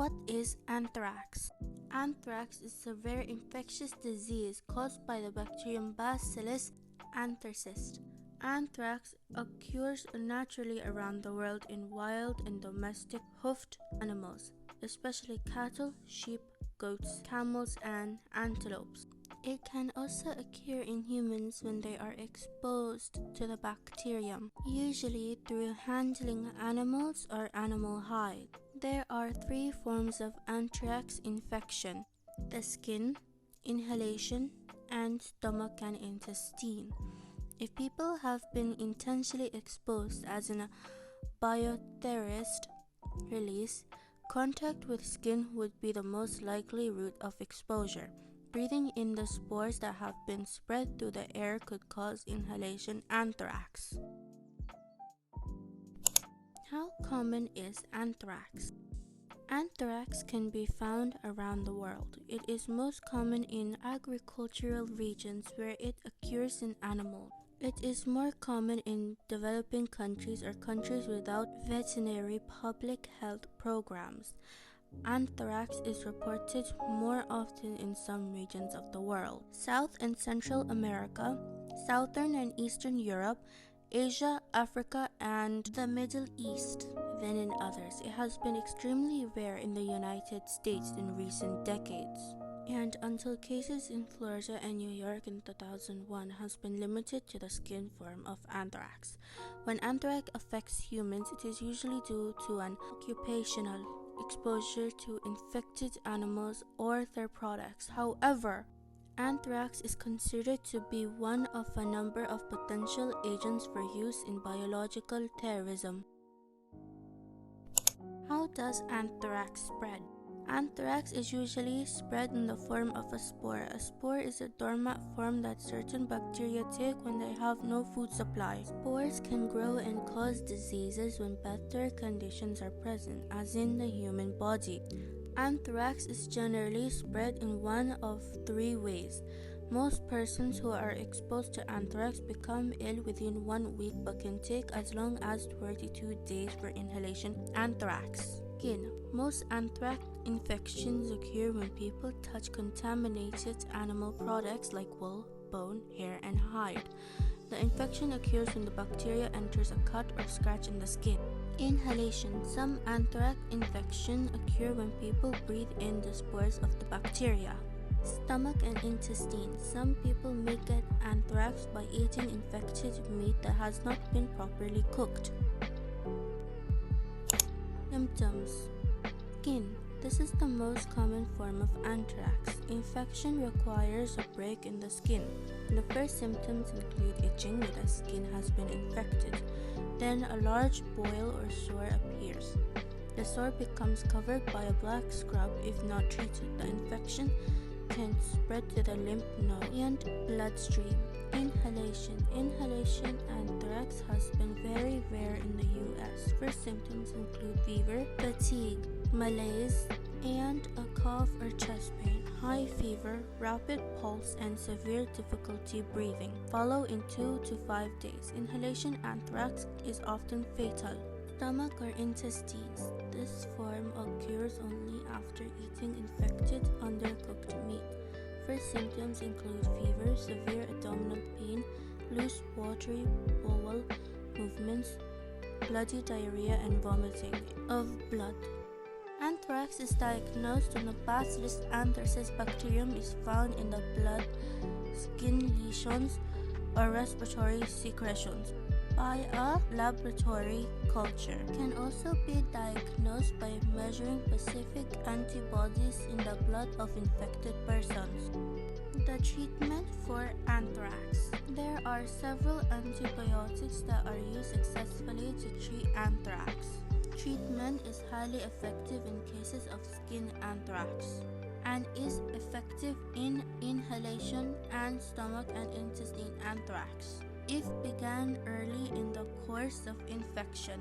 What is anthrax? Anthrax is a very infectious disease caused by the bacterium Bacillus anthracis. Anthrax occurs naturally around the world in wild and domestic hoofed animals, especially cattle, sheep, goats, camels, and antelopes. It can also occur in humans when they are exposed to the bacterium, usually through handling animals or animal hide. There are three forms of anthrax infection: the skin, inhalation, and stomach and intestine. If people have been intentionally exposed, as in a bioterrorist release, contact with skin would be the most likely route of exposure. Breathing in the spores that have been spread through the air could cause inhalation anthrax. How common is anthrax? Anthrax can be found around the world. It is most common in agricultural regions where it occurs in animals. It is more common in developing countries or countries without veterinary public health programs. Anthrax is reported more often in some regions of the world: South and Central America, Southern and Eastern Europe, Asia, Africa, and the Middle East than in others. It has been extremely rare in the United States in recent decades, and until cases in Florida and New York in 2001 has been limited to the skin form of anthrax. When anthrax affects humans, it is usually due to an occupational exposure to infected animals or their products. However, anthrax is considered to be one of a number of potential agents for use in biological terrorism. How does anthrax spread? Anthrax is usually spread in the form of a spore. A spore is a dormant form that certain bacteria take when they have no food supply. Spores can grow and cause diseases when better conditions are present, as in the human body. Anthrax is generally spread in one of three ways. Most persons who are exposed to anthrax become ill within 1 week but can take as long as 32 days for inhalation anthrax. Skin. Most anthrax infections occur when people touch contaminated animal products like wool, bone, hair, and hide. The infection occurs when the bacteria enters a cut or scratch in the skin. Inhalation. Some anthrax infections occur when people breathe in the spores of the bacteria. Stomach and intestine. Some people may get anthrax by eating infected meat that has not been properly cooked. Symptoms. Skin. This is the most common form of anthrax. Infection requires a break in the skin. The first symptoms include itching when the skin has been infected. Then a large boil or sore appears. The sore becomes covered by a black scrub if not treated. The infection can spread to the lymph node and bloodstream. Inhalation. Inhalation anthrax has been very rare in the US. First symptoms include fever, fatigue, malaise, and a cough or chest pain, high fever, rapid pulse, and severe difficulty breathing. Follow in 2 to 5 days. Inhalation anthrax is often fatal. Stomach or intestines. This form occurs only after eating infected, undercooked meat. First symptoms include fever, severe abdominal pain, loose watery bowel movements, bloody diarrhea, and vomiting of blood. Anthrax is diagnosed when the Bacillus anthracis bacterium is found in the blood, skin lesions, or respiratory secretions by a laboratory culture. Can also be diagnosed by measuring specific antibodies in the blood of infected persons. The treatment for anthrax. There are several antibiotics that are used successfully to treat anthrax. Treatment is highly effective in cases of skin anthrax and is effective in inhalation and stomach and intestine anthrax if began early in the course of infection.